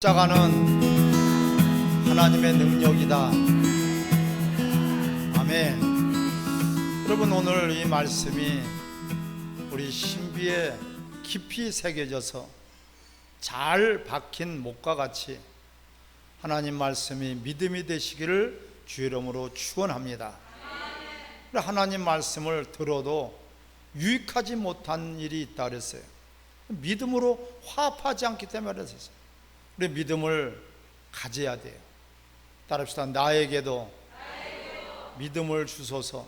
십자가는 하나님의 능력이다. 아멘. 여러분, 오늘 이 말씀이 우리 신비에 깊이 새겨져서 잘 박힌 목과 같이 하나님 말씀이 믿음이 되시기를 주 이름으로 축원합니다. 하나님 말씀을 들어도 유익하지 못한 일이 있다 그랬어요. 믿음으로 화합하지 않기 때문에 그랬어요. 우리 믿음을 가져야 돼요. 따라합시다. 나에게도 믿음을 주소서.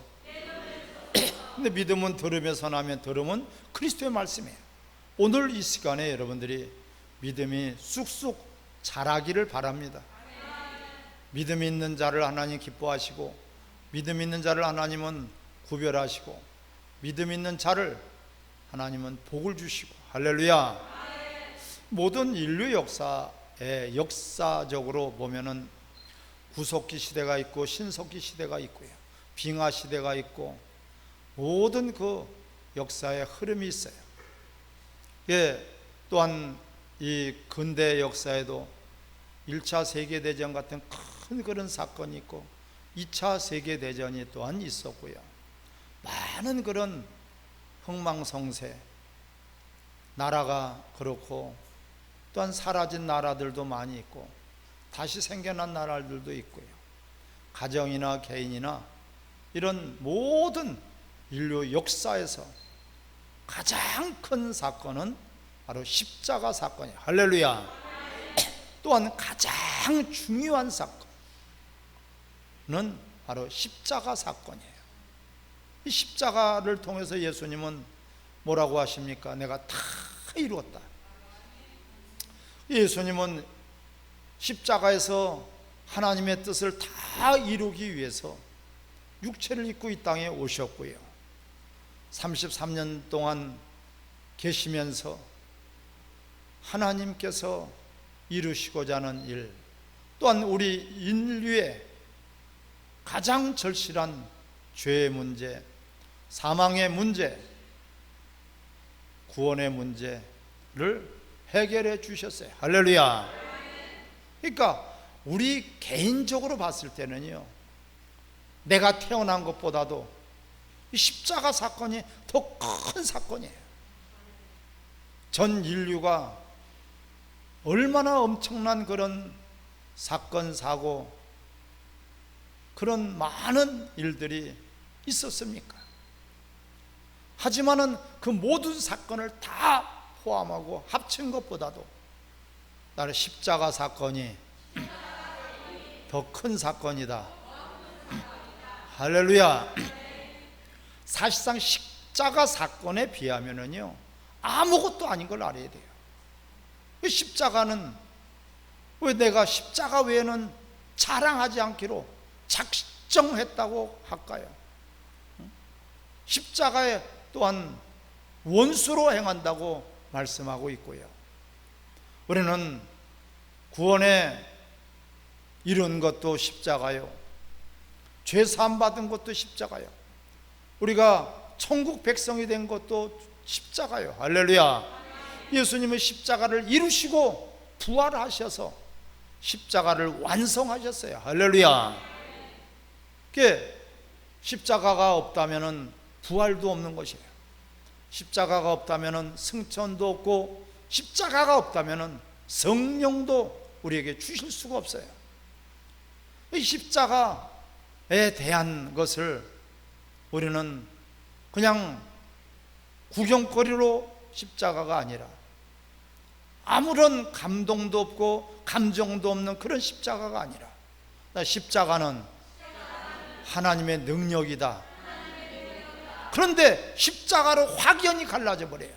근데 믿음은 들으면서 나면 들음은 그리스도의 말씀이에요. 오늘 이 시간에 여러분들이 믿음이 쑥쑥 자라기를 바랍니다. 믿음 있는 자를 하나님 기뻐하시고, 믿음 있는 자를 하나님은 구별하시고, 믿음 있는 자를 하나님은 복을 주시고. 할렐루야. 모든 인류 역사적으로 보면은 구석기 시대가 있고 신석기 시대가 있고요, 빙하 시대가 있고, 모든 그 역사의 흐름이 있어요. 또한 이 근대 역사에도 1차 세계대전 같은 큰 그런 사건이 있고 2차 세계대전이 또한 있었고요. 많은 그런 흥망성쇠, 나라가 그렇고 또한 사라진 나라들도 많이 있고 다시 생겨난 나라들도 있고요. 가정이나 개인이나 이런 모든 인류 역사에서 가장 큰 사건은 바로 십자가 사건이에요. 할렐루야. 또한 가장 중요한 사건은 바로 십자가 사건이에요. 이 십자가를 통해서 예수님은 뭐라고 하십니까? 내가 다 이루었다. 예수님은 십자가에서 하나님의 뜻을 다 이루기 위해서 육체를 입고 이 땅에 오셨고요, 33년 동안 계시면서 하나님께서 이루시고자 하는 일, 또한 우리 인류의 가장 절실한 죄의 문제, 사망의 문제, 구원의 문제를 해결해 주셨어요. 할렐루야. 그러니까 우리 개인적으로 봤을 때는요, 내가 태어난 것보다도 이 십자가 사건이 더 큰 사건이에요. 전 인류가 얼마나 엄청난 그런 사건, 사고, 그런 많은 일들이 있었습니까? 하지만은 그 모든 사건을 다 포함하고 합친 것보다도 나는 십자가 사건이 더 큰 사건이다. 할렐루야. 사실상 십자가 사건에 비하면은요, 아무것도 아닌 걸 알아야 돼요. 십자가는 왜 내가 십자가 외에는 자랑하지 않기로 작정했다고 할까요? 십자가에 또한 원수로 행한다고 말씀하고 있고요, 우리는 구원에 이룬 것도 십자가요, 죄 사함 받은 것도 십자가요, 우리가 천국 백성이 된 것도 십자가요. 할렐루야. 예수님은 십자가를 이루시고 부활하셔서 십자가를 완성하셨어요. 할렐루야. 십자가가 없다면 부활도 없는 것이에요. 십자가가 없다면 승천도 없고, 십자가가 없다면 성령도 우리에게 주실 수가 없어요. 이 십자가에 대한 것을 우리는 그냥 구경거리로 십자가가 아니라 아무런 감동도 없고 감정도 없는 그런 십자가가 아니라 십자가는 하나님의 능력이다. 그런데 십자가로 확연히 갈라져 버려요.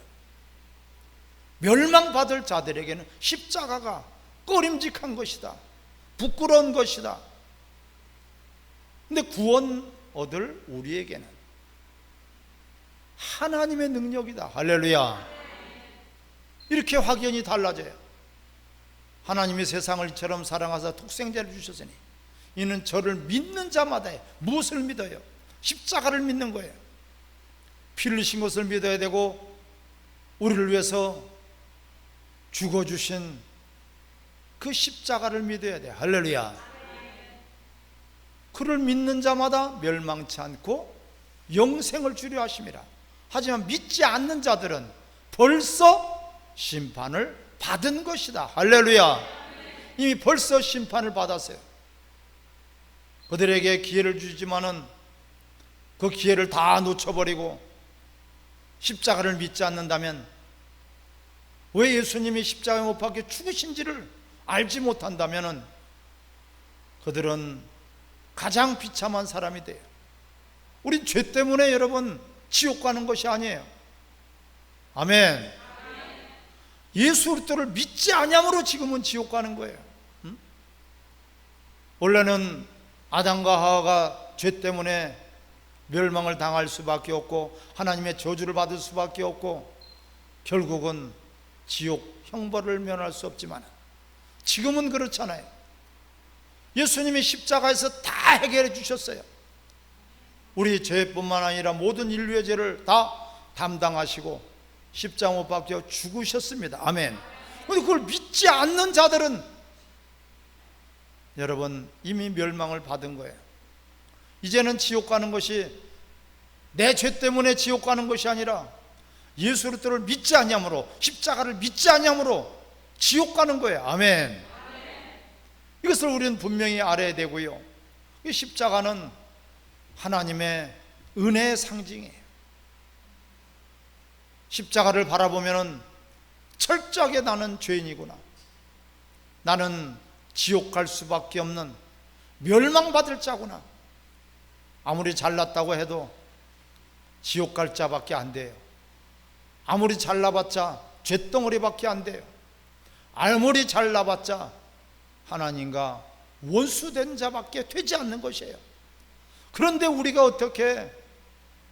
멸망받을 자들에게는 십자가가 꺼림직한 것이다, 부끄러운 것이다. 근데 구원 얻을 우리에게는 하나님의 능력이다. 할렐루야. 이렇게 확연히 달라져요. 하나님이 세상을 이처럼 사랑하사 독생자를 주셨으니 이는 저를 믿는 자마다 무엇을 믿어요? 십자가를 믿는 거예요. 피 흘리신 것을 믿어야 되고, 우리를 위해서 죽어주신 그 십자가를 믿어야 돼. 할렐루야. 그를 믿는 자마다 멸망치 않고 영생을 주려 하심이라. 하지만 믿지 않는 자들은 벌써 심판을 받은 것이다. 할렐루야. 이미 벌써 심판을 받았어요. 그들에게 기회를 주지만은 그 기회를 다 놓쳐버리고 십자가를 믿지 않는다면, 왜 예수님이 십자가에 못 박혀 죽으신지를 알지 못한다면 그들은 가장 비참한 사람이 돼요. 우린 죄 때문에 여러분 지옥 가는 것이 아니에요. 아멘. 예수 그리스도를 믿지 아니함으로 지금은 지옥 가는 거예요. 원래는 아담과 하와가 죄 때문에 멸망을 당할 수밖에 없고 하나님의 저주를 받을 수밖에 없고 결국은 지옥 형벌을 면할 수 없지만, 지금은 그렇잖아요. 예수님이 십자가에서 다 해결해 주셨어요. 우리 죄뿐만 아니라 모든 인류의 죄를 다 담당하시고 십자가 못 박혀 죽으셨습니다. 아멘. 그런데 그걸 믿지 않는 자들은 여러분 이미 멸망을 받은 거예요. 이제는 지옥 가는 것이 내 죄 때문에 지옥 가는 것이 아니라 예수 그리스도를 믿지 아니함으로, 십자가를 믿지 아니함으로 지옥 가는 거예요. 아멘. 이것을 우리는 분명히 알아야 되고요. 이 십자가는 하나님의 은혜의 상징이에요. 십자가를 바라보면 철저하게 나는 죄인이구나, 나는 지옥 갈 수밖에 없는 멸망받을 자구나. 아무리 잘났다고 해도 지옥 갈 자밖에 안 돼요. 아무리 잘나봤자 쇳덩어리밖에 안 돼요. 아무리 잘나봤자 하나님과 원수된 자밖에 되지 않는 것이에요. 그런데 우리가 어떻게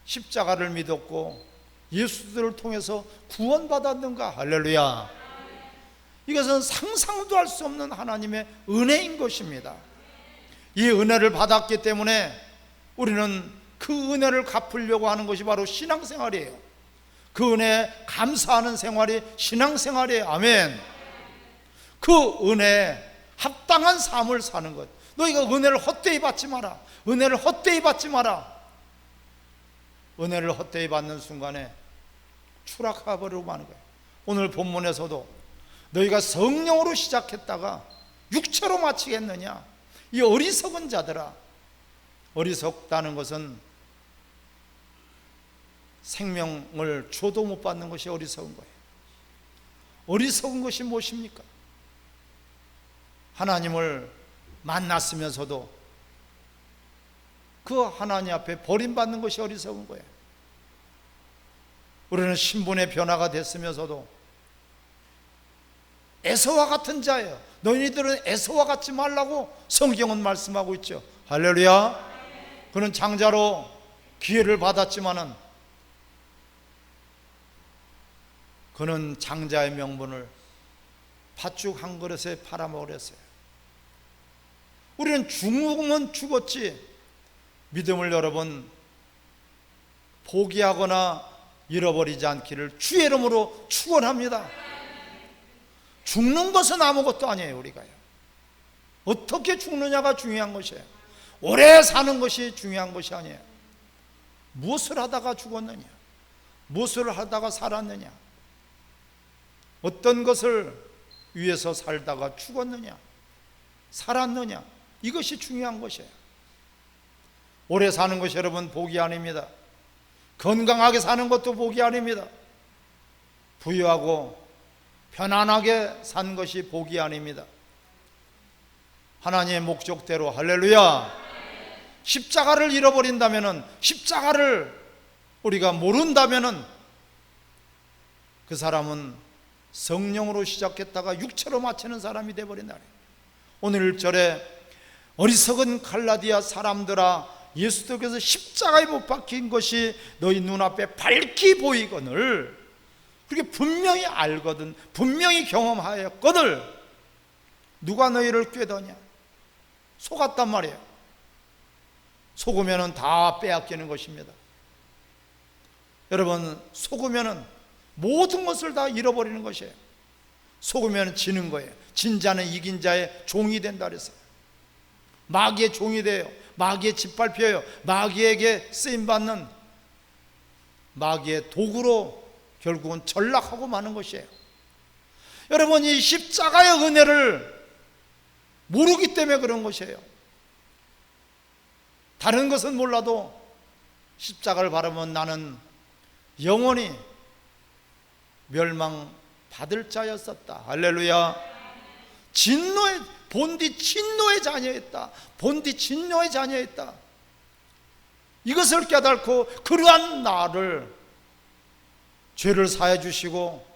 십자가를 믿었고 예수를 통해서 구원받았는가? 할렐루야. 이것은 상상도 할 수 없는 하나님의 은혜인 것입니다. 이 은혜를 받았기 때문에 우리는 그 은혜를 갚으려고 하는 것이 바로 신앙생활이에요. 그 은혜에 감사하는 생활이 신앙생활이에요. 아멘. 그 은혜에 합당한 삶을 사는 것. 너희가 은혜를 헛되이 받지 마라. 은혜를 헛되이 받지 마라. 은혜를 헛되이 받는 순간에 추락해버리고 마는 거예요. 오늘 본문에서도 너희가 성령으로 시작했다가 육체로 마치겠느냐? 이 어리석은 자들아. 어리석다는 것은 생명을 줘도 못 받는 것이 어리석은 거예요. 어리석은 것이 무엇입니까? 하나님을 만났으면서도 그 하나님 앞에 버림받는 것이 어리석은 거예요. 우리는 신분의 변화가 됐으면서도 에서와 같은 자예요. 너희들은 에서와 같지 말라고 성경은 말씀하고 있죠. 할렐루야. 그는 장자로 기회를 받았지만은 그는 장자의 명분을 팥죽 한 그릇에 팔아먹으랬어요. 우리는 죽으면 죽었지 믿음을 여러분 포기하거나 잃어버리지 않기를 주의 이름으로 축원합니다. 죽는 것은 아무것도 아니에요. 우리가요, 어떻게 죽느냐가 중요한 것이에요. 오래 사는 것이 중요한 것이 아니에요. 무엇을 하다가 죽었느냐, 무엇을 하다가 살았느냐, 어떤 것을 위해서 살다가 죽었느냐, 살았느냐, 이것이 중요한 것이에요. 오래 사는 것이 여러분 복이 아닙니다. 건강하게 사는 것도 복이 아닙니다. 부유하고 편안하게 산 것이 복이 아닙니다. 하나님의 목적대로, 할렐루야. 십자가를 잃어버린다면은, 십자가를 우리가 모른다면은 그 사람은 성령으로 시작했다가 육체로 마치는 사람이 되어버린다. 오늘 1절에 어리석은 갈라디아 사람들아 예수께서 십자가에 못 박힌 것이 너희 눈앞에 밝히 보이거늘, 그렇게 분명히 알거든, 분명히 경험하였거늘 누가 너희를 꾀더냐? 속았단 말이에요. 속으면 다 빼앗기는 것입니다. 여러분, 속으면 모든 것을 다 잃어버리는 것이에요. 속으면 지는 거예요. 진 자는 이긴 자의 종이 된다 그랬어요. 마귀의 종이 돼요. 마귀의 짓밟혀요. 마귀에게 쓰임받는 마귀의 도구로 결국은 전락하고 마는 것이에요. 여러분, 이 십자가의 은혜를 모르기 때문에 그런 것이에요. 다른 것은 몰라도 십자가를 바라보면 나는 영원히 멸망받을 자였었다. 할렐루야. 진노의 본디 진노의 자녀였다. 본디 진노의 자녀였다. 이것을 깨닫고 그러한 나를 죄를 사해 주시고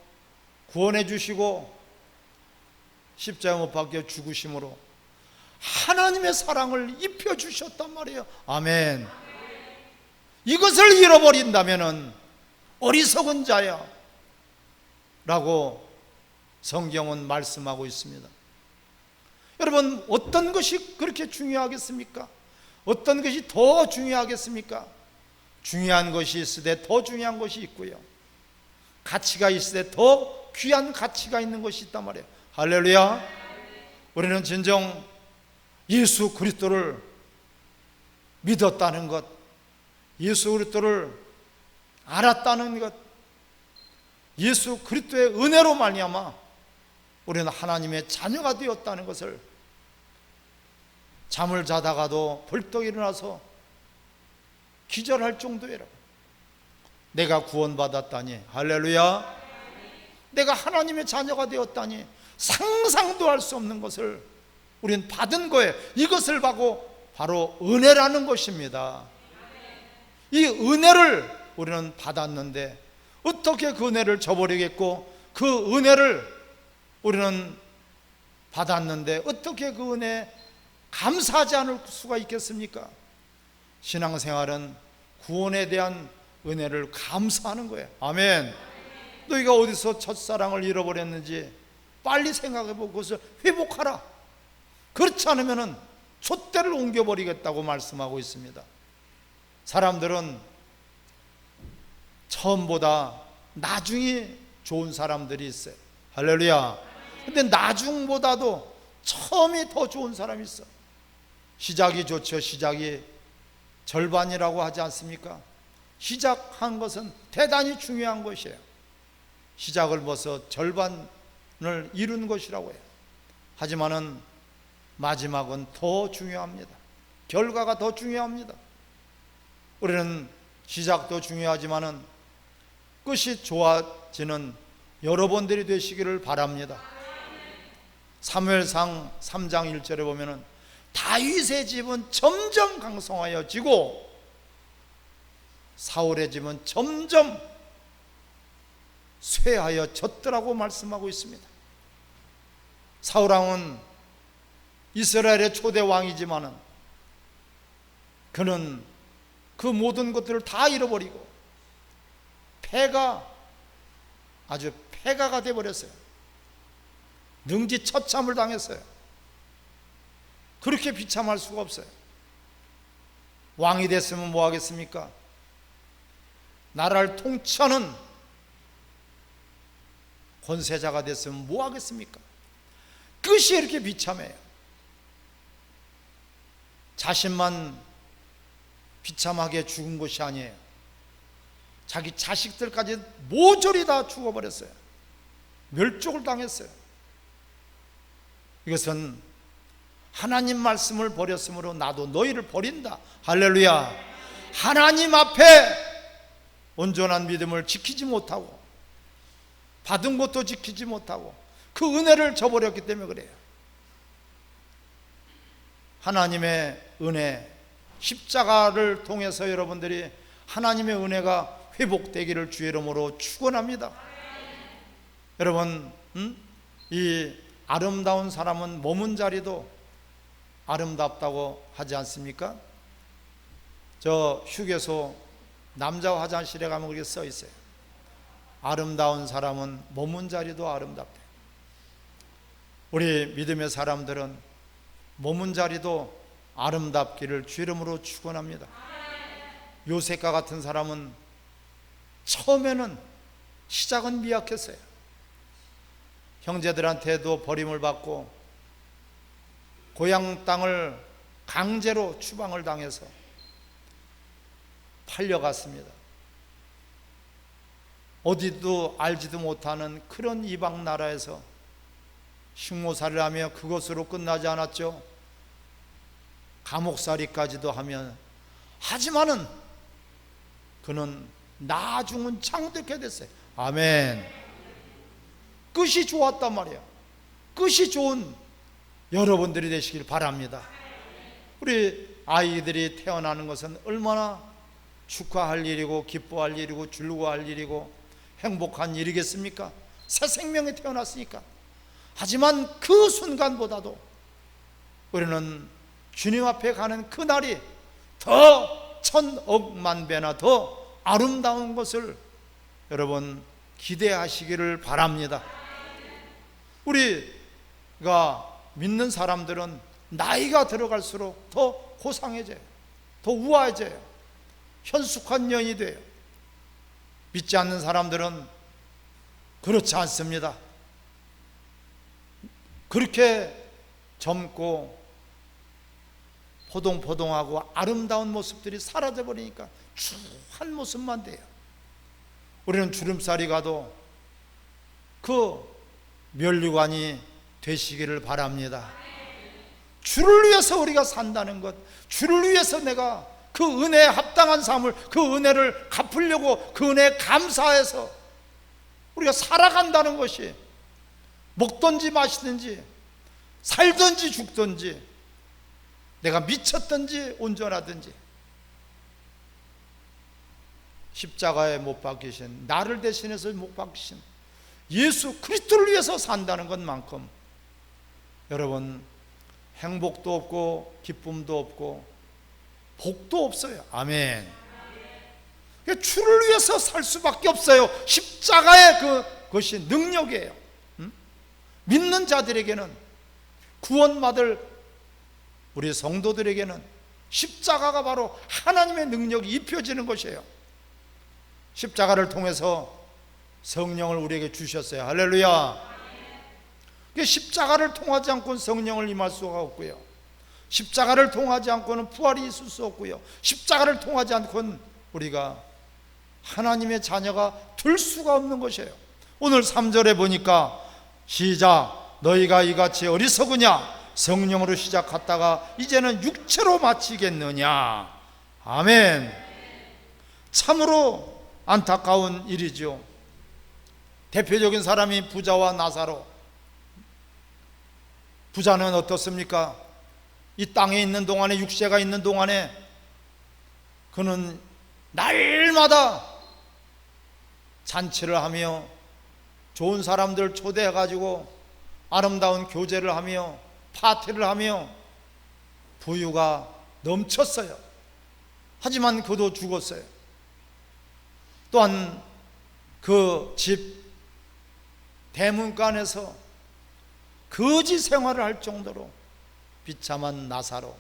구원해 주시고 십자가 못 박혀 죽으심으로 하나님의 사랑을 입혀 주셨단 말이에요. 아멘. 이것을 잃어버린다면 어리석은 자야 라고 성경은 말씀하고 있습니다. 여러분, 어떤 것이 그렇게 중요하겠습니까? 어떤 것이 더 중요하겠습니까? 중요한 것이 있으되 더 중요한 것이 있고요, 가치가 있으되 더 귀한 가치가 있는 것이 있단 말이에요. 할렐루야. 우리는 진정 예수 그리스도를 믿었다는 것, 예수 그리스도를 알았다는 것, 예수 그리스도의 은혜로 말미암아 우리는 하나님의 자녀가 되었다는 것을 잠을 자다가도 벌떡 일어나서 기절할 정도예요. 내가 구원받았다니, 할렐루야. 내가 하나님의 자녀가 되었다니, 상상도 할 수 없는 것을 우리는 받은 거예요. 이것을 바로 은혜라는 것입니다. 이 은혜를 우리는 받았는데 어떻게 그 은혜를 저버리겠고, 그 은혜를 우리는 받았는데 어떻게 그 은혜에 감사하지 않을 수가 있겠습니까? 신앙생활은 구원에 대한 은혜를 감사하는 거예요. 아멘. 너희가 어디서 첫사랑을 잃어버렸는지 빨리 생각해보고 그것을 회복하라. 그렇지 않으면 촛대를 옮겨버리겠다고 말씀하고 있습니다. 사람들은 처음보다 나중이 좋은 사람들이 있어요. 할렐루야. 근데 나중보다도 처음이 더 좋은 사람이 있어. 시작이 좋죠. 시작이 절반이라고 하지 않습니까? 시작한 것은 대단히 중요한 것이에요. 시작을 벗어 절반을 이룬 것이라고 해요. 하지만은 마지막은 더 중요합니다. 결과가 더 중요합니다. 우리는 시작도 중요하지만은 끝이 좋아지는 여러분들이 되시기를 바랍니다. 사무엘상 3장 1절에 보면은 다윗의 집은 점점 강성하여지고 사울의 집은 점점 쇠하여졌더라고 말씀하고 있습니다. 사울왕은 이스라엘의 초대 왕이지만은 그는 그 모든 것들을 다 잃어버리고 아주 폐가가 되어버렸어요. 능지처참을 당했어요. 그렇게 비참할 수가 없어요. 왕이 됐으면 뭐 하겠습니까? 나라를 통치하는 권세자가 됐으면 뭐 하겠습니까? 끝이 이렇게 비참해요. 자신만 비참하게 죽은 것이 아니에요. 자기 자식들까지 모조리 다 죽어버렸어요. 멸종을 당했어요. 이것은 하나님 말씀을 버렸으므로 나도 너희를 버린다. 할렐루야. 하나님 앞에 온전한 믿음을 지키지 못하고 받은 것도 지키지 못하고 그 은혜를 저버렸기 때문에 그래요. 하나님의 은혜, 십자가를 통해서 여러분들이 하나님의 은혜가 회복되기를 주의 이름으로 축원합니다. 여러분, 이 아름다운 사람은 머문 자리도 아름답다고 하지 않습니까? 저 휴게소 남자 화장실에 가면 그렇게 써 있어요. 아름다운 사람은 머문 자리도 아름답대. 우리 믿음의 사람들은 머문 자리도 아름답기를 주 이름으로 축원합니다. 요셉과 같은 사람은 처음에는 시작은 미약했어요. 형제들한테도 버림을 받고 고향 땅을 강제로 추방을 당해서 팔려갔습니다. 어디도 알지도 못하는 그런 이방 나라에서 식모살이를 하며 그것으로 끝나지 않았죠. 감옥살이까지도 하면, 하지만은 그는 나중은 창대케 됐어요. 아멘. 끝이 좋았단 말이에요. 끝이 좋은 여러분들이 되시길 바랍니다. 우리 아이들이 태어나는 것은 얼마나 축하할 일이고 기뻐할 일이고 즐거워할 일이고 행복한 일이겠습니까? 새 생명이 태어났으니까. 하지만 그 순간보다도 우리는 주님 앞에 가는 그날이 더 천억만 배나 더 아름다운 것을 여러분 기대하시기를 바랍니다. 우리가 믿는 사람들은 나이가 들어갈수록 더 고상해져요. 더 우아해져요. 현숙한 년이 돼요. 믿지 않는 사람들은 그렇지 않습니다. 그렇게 젊고 포동포동하고 아름다운 모습들이 사라져버리니까 추한 모습만 돼요. 우리는 주름살이 가도 그 면류관이 되시기를 바랍니다. 주를 위해서 우리가 산다는 것, 주를 위해서 내가 그 은혜에 합당한 삶을, 그 은혜를 갚으려고 그 은혜에 감사해서 우리가 살아간다는 것이, 먹든지 마시든지 살든지 죽든지 내가 미쳤든지 온전하든지 십자가에 못 박히신, 나를 대신해서 못 박히신 예수 그리스도를 위해서 산다는 것만큼 여러분 행복도 없고 기쁨도 없고 복도 없어요. 아멘. 주를 위해서 살 수밖에 없어요. 십자가의 그것이 능력이에요. 믿는 자들에게는, 구원받을 우리 성도들에게는 십자가가 바로 하나님의 능력이 입혀지는 것이에요. 십자가를 통해서 성령을 우리에게 주셨어요. 할렐루야. 십자가를 통하지 않고는 성령을 임할 수가 없고요, 십자가를 통하지 않고는 부활이 있을 수 없고요, 십자가를 통하지 않고는 우리가 하나님의 자녀가 될 수가 없는 것이에요. 오늘 3절에 보니까 시작, 너희가 이같이 어리석으냐, 성령으로 시작했다가 이제는 육체로 마치겠느냐. 아멘. 참으로 안타까운 일이죠. 대표적인 사람이 부자와 나사로. 부자는 어떻습니까? 이 땅에 있는 동안에, 육체가 있는 동안에 그는 날마다 잔치를 하며 좋은 사람들 초대해 가지고 아름다운 교제를 하며 파티를 하며 부유가 넘쳤어요. 하지만 그도 죽었어요. 또한 그 집 대문간에서 거지 생활을 할 정도로 비참한 나사로.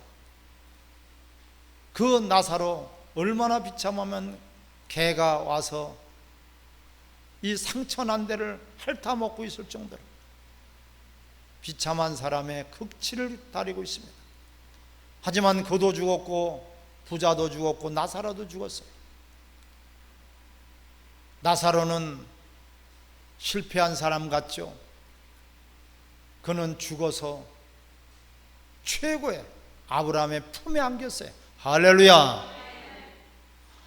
그 나사로 얼마나 비참하면 개가 와서 이 상처난 데를 핥아먹고 있을 정도로 비참한 사람의 극치를 다리고 있습니다. 하지만 그도 죽었고 부자도 죽었고 나사로도 죽었어요. 나사로는 실패한 사람 같죠. 그는 죽어서 최고의 아브라함의 품에 안겼어요. 할렐루야.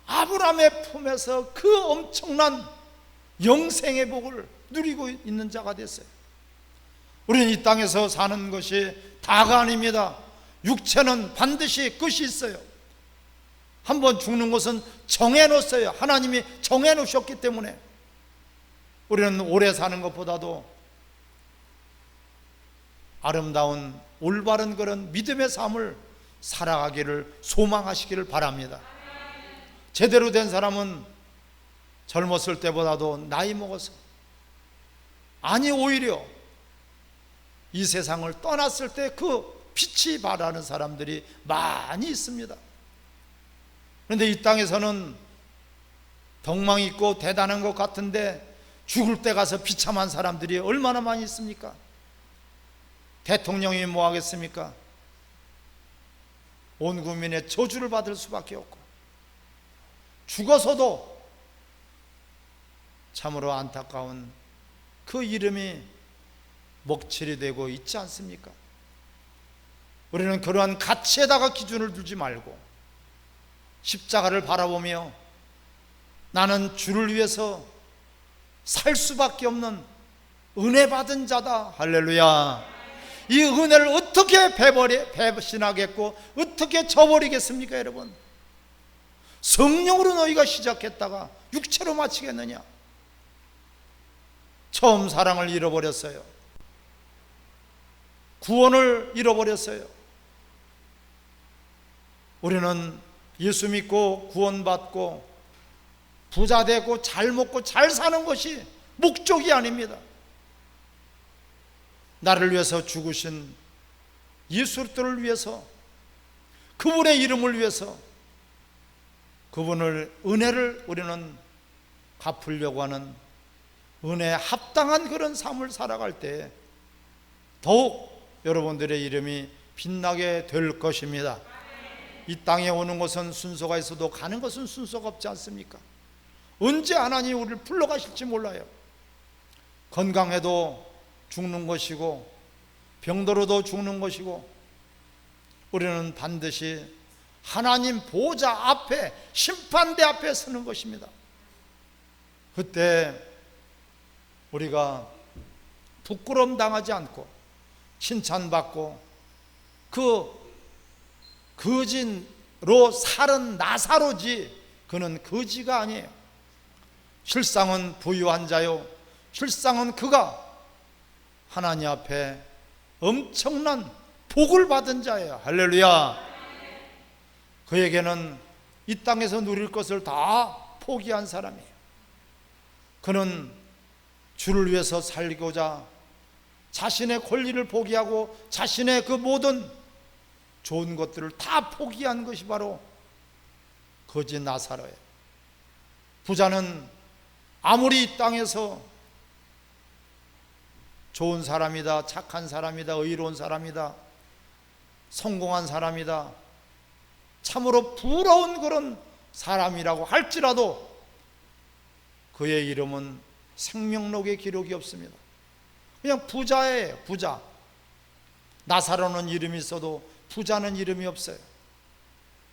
아브라함의 품에서 그 엄청난 영생의 복을 누리고 있는 자가 됐어요. 우리는 이 땅에서 사는 것이 다가 아닙니다. 육체는 반드시 끝이 있어요. 한번 죽는 것은 정해놓았어요. 하나님이 정해놓으셨기 때문에 우리는 오래 사는 것보다도 아름다운 올바른 그런 믿음의 삶을 살아가기를 소망하시기를 바랍니다. 제대로 된 사람은 젊었을 때보다도 나이 먹어서, 아니 오히려 이 세상을 떠났을 때 그 빛이 바라는 사람들이 많이 있습니다. 그런데 이 땅에서는 덕망 있고 대단한 것 같은데 죽을 때 가서 비참한 사람들이 얼마나 많이 있습니까? 대통령이 뭐 하겠습니까? 온 국민의 저주를 받을 수밖에 없고, 죽어서도 참으로 안타까운 그 이름이 먹칠이 되고 있지 않습니까? 우리는 그러한 가치에다가 기준을 두지 말고 십자가를 바라보며 나는 주를 위해서 살 수밖에 없는 은혜 받은 자다. 할렐루야. 이 은혜를 어떻게 배신하겠고 어떻게 저버리겠습니까? 여러분, 성령으로 너희가 시작했다가 육체로 마치겠느냐? 처음 사랑을 잃어버렸어요. 구원을 잃어버렸어요. 우리는 예수 믿고 구원받고 부자 되고 잘 먹고 잘 사는 것이 목적이 아닙니다. 나를 위해서 죽으신 예수를 위해서, 그분의 이름을 위해서, 그분을 은혜를 우리는 갚으려고 하는 은혜에 합당한 그런 삶을 살아갈 때 더욱 여러분들의 이름이 빛나게 될 것입니다. 이 땅에 오는 것은 순서가 있어도 가는 것은 순서가 없지 않습니까? 언제 하나님이 우리를 불러가실지 몰라요. 건강해도 죽는 것이고 병들어도 죽는 것이고, 우리는 반드시 하나님 보좌 앞에, 심판대 앞에 서는 것입니다. 그때 우리가 부끄러움 당하지 않고 칭찬받고, 그 거지로 살은 나사로지 그는 거지가 아니에요. 실상은 부유한 자요, 실상은 그가 하나님 앞에 엄청난 복을 받은 자예요. 할렐루야. 그에게는 이 땅에서 누릴 것을 다 포기한 사람이에요. 그는 주를 위해서 살고자 자신의 권리를 포기하고 자신의 그 모든 좋은 것들을 다 포기한 것이 바로 거지 나사로예요. 부자는 아무리 이 땅에서 좋은 사람이다, 착한 사람이다, 의로운 사람이다, 성공한 사람이다, 참으로 부러운 그런 사람이라고 할지라도 그의 이름은 생명록에 기록이 없습니다. 그냥 부자예요. 부자. 나사로는 이름이 있어도 부자는 이름이 없어요.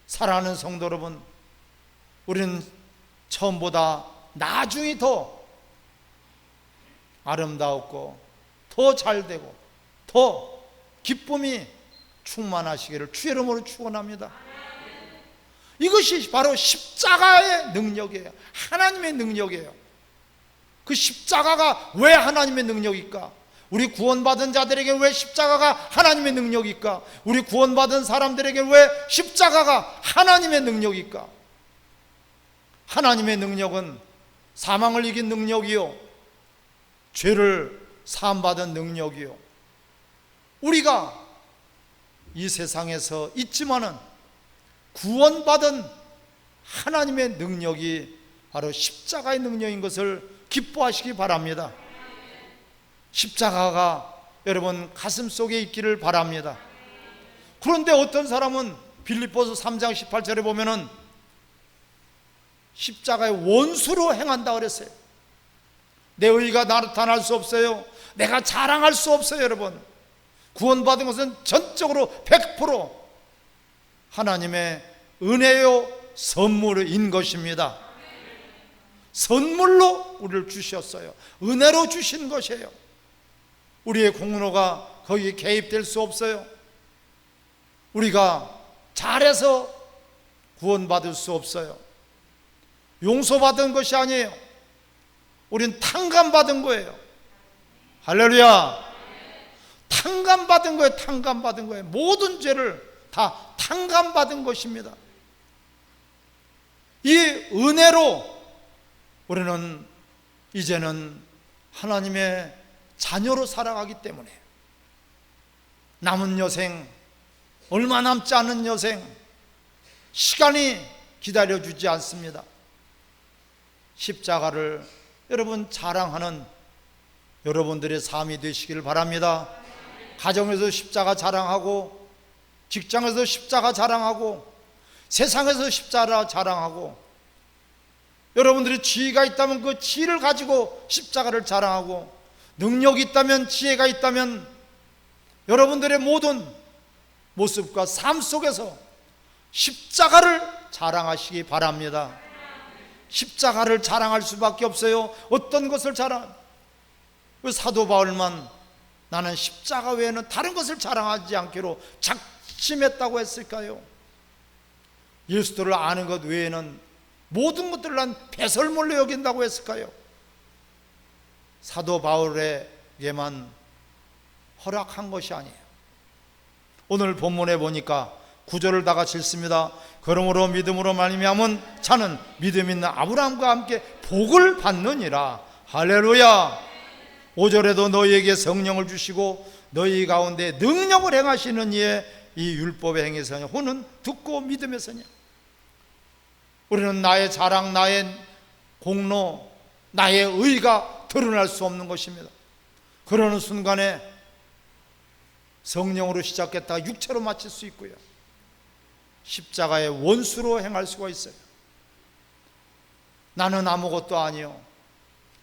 사랑하는 성도 여러분, 우리는 처음보다 나중이 더 아름다웠고 더 잘되고 더 기쁨이 충만하시기를 주의 이름으로 축원합니다. 이것이 바로 십자가의 능력이에요. 하나님의 능력이에요. 그 십자가가 왜 하나님의 능력일까? 우리 구원받은 자들에게 왜 십자가가 하나님의 능력일까? 우리 구원받은 사람들에게 왜 십자가가 하나님의 능력일까? 하나님의 능력은 사망을 이긴 능력이요, 죄를 사함받은 능력이요, 우리가 이 세상에서 있지만은 구원받은 하나님의 능력이 바로 십자가의 능력인 것을 기뻐하시기 바랍니다. 십자가가 여러분 가슴 속에 있기를 바랍니다. 그런데 어떤 사람은 빌립보서 3장 18절에 보면은 십자가의 원수로 행한다 그랬어요. 내 의가 나타날 수 없어요. 내가 자랑할 수 없어요. 여러분, 구원받은 것은 전적으로 100% 하나님의 은혜요 선물인 것입니다. 선물로 우리를 주셨어요. 은혜로 주신 것이에요. 우리의 공로가 거기에 개입될 수 없어요. 우리가 잘해서 구원받을 수 없어요. 용서받은 것이 아니에요. 우린 탕감받은 거예요. 할렐루야. 탕감받은 거예요. 탕감받은 거예요. 모든 죄를 다 탕감받은 것입니다. 이 은혜로 우리는 이제는 하나님의 자녀로 살아가기 때문에 남은 여생, 얼마 남지 않은 여생, 시간이 기다려주지 않습니다. 십자가를 여러분 자랑하는 여러분들의 삶이 되시길 바랍니다. 가정에서 십자가 자랑하고, 직장에서 십자가 자랑하고, 세상에서 십자가 자랑하고, 여러분들이 지혜가 있다면 그 지혜를 가지고 십자가를 자랑하고, 능력이 있다면, 지혜가 있다면 여러분들의 모든 모습과 삶 속에서 십자가를 자랑하시기 바랍니다. 십자가를 자랑할 수밖에 없어요. 어떤 것을 자랑? 왜 사도 바울만 나는 십자가 외에는 다른 것을 자랑하지 않기로 작심했다고 했을까요? 예수를 아는 것 외에는 모든 것들을 난 배설물로 여긴다고 했을까요? 사도 바울에게만 허락한 것이 아니에요. 오늘 본문에 보니까 구절을 다 같이 읽습니다. 그러므로 믿음으로 말미암은 자는 믿음 있는 아브라함과 함께 복을 받느니라. 할렐루야. 5절에도 너희에게 성령을 주시고 너희 가운데 능력을 행하시는 이의 이 율법의 행위서냐 혹은 듣고 믿음에서냐. 우리는 나의 자랑, 나의 공로, 나의 의가 드러날 수 없는 것입니다. 그러는 순간에 성령으로 시작했다가 육체로 마칠 수 있고요, 십자가의 원수로 행할 수가 있어요. 나는 아무것도 아니요,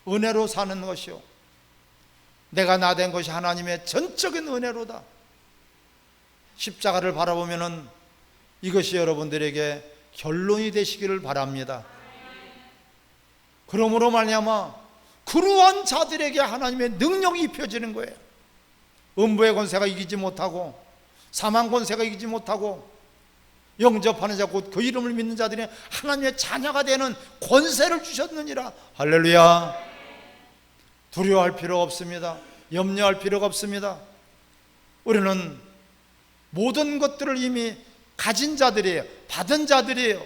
은혜로 사는 것이요, 내가 나 된 것이 하나님의 전적인 은혜로다. 십자가를 바라보면은 이것이 여러분들에게 결론이 되시기를 바랍니다. 그러므로 말미암아 그러한 자들에게 하나님의 능력이 입혀지는 거예요. 음부의 권세가 이기지 못하고, 사망 권세가 이기지 못하고, 영접하는 자 곧 그 이름을 믿는 자들이 하나님의 자녀가 되는 권세를 주셨느니라. 할렐루야. 두려워할 필요가 없습니다. 염려할 필요가 없습니다. 우리는 모든 것들을 이미 가진 자들이에요. 받은 자들이에요.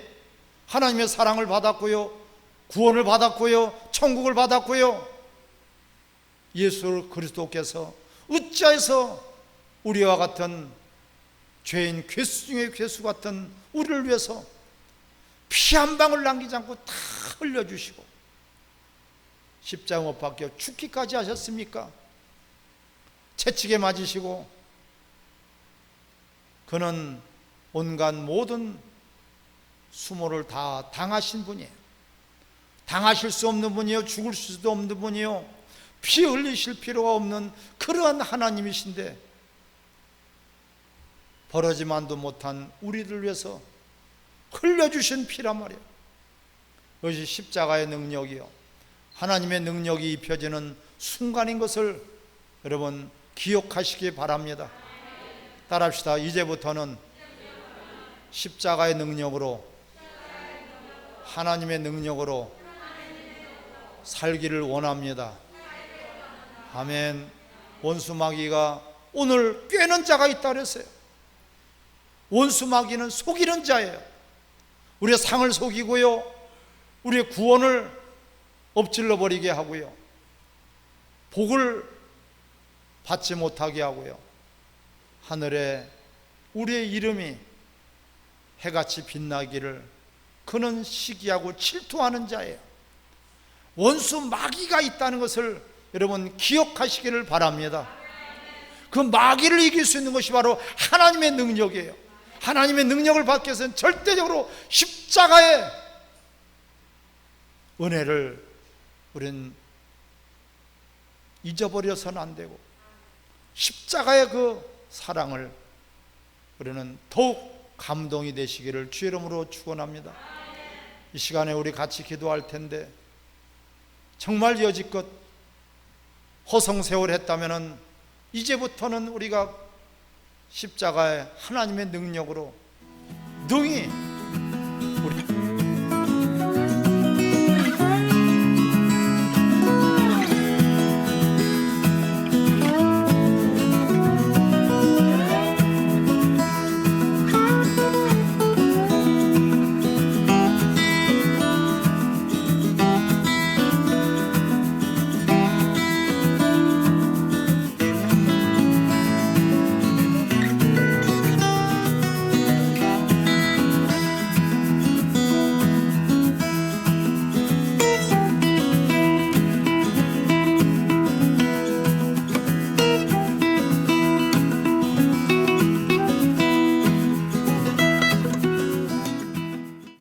하나님의 사랑을 받았고요, 구원을 받았고요, 천국을 받았고요. 예수 그리스도께서 어찌하여서 우리와 같은 죄인, 괴수 중에 괴수 같은 우리를 위해서 피 한 방울 남기지 않고 다 흘려주시고 십자가 못 박혀 죽기까지 하셨습니까? 채찍에 맞으시고, 그는 온갖 모든 수모를 다 당하신 분이에요. 당하실 수 없는 분이요, 죽을 수도 없는 분이요, 피 흘리실 필요가 없는 그러한 하나님이신데 버러지만도 못한 우리를 위해서 흘려주신 피란 말이에요. 그것이 십자가의 능력이요, 하나님의 능력이 입혀지는 순간인 것을 여러분 기억하시기 바랍니다. 따라합시다. 이제부터는 십자가의 능력으로, 하나님의 능력으로 살기를 원합니다. 아멘. 원수 마귀가 오늘 꿰는 자가 있다 그랬어요. 원수 마귀는 속이는 자예요. 우리의 상을 속이고요, 우리의 구원을 엎질러 버리게 하고요, 복을 받지 못하게 하고요, 하늘에 우리의 이름이 해같이 빛나기를 그는 시기하고 질투하는 자예요. 원수 마귀가 있다는 것을 여러분 기억하시기를 바랍니다. 그 마귀를 이길 수 있는 것이 바로 하나님의 능력이에요. 하나님의 능력을 받기 위해서는 절대적으로 십자가의 은혜를 우리는 잊어버려서는 안 되고, 십자가의 그 사랑을 우리는 더욱 감동이 되시기를 주의 이름으로 축원합니다. 이 시간에 우리 같이 기도할 텐데, 정말 여지껏 허송세월 했다면은 이제부터는 우리가 십자가의 하나님의 능력으로 능히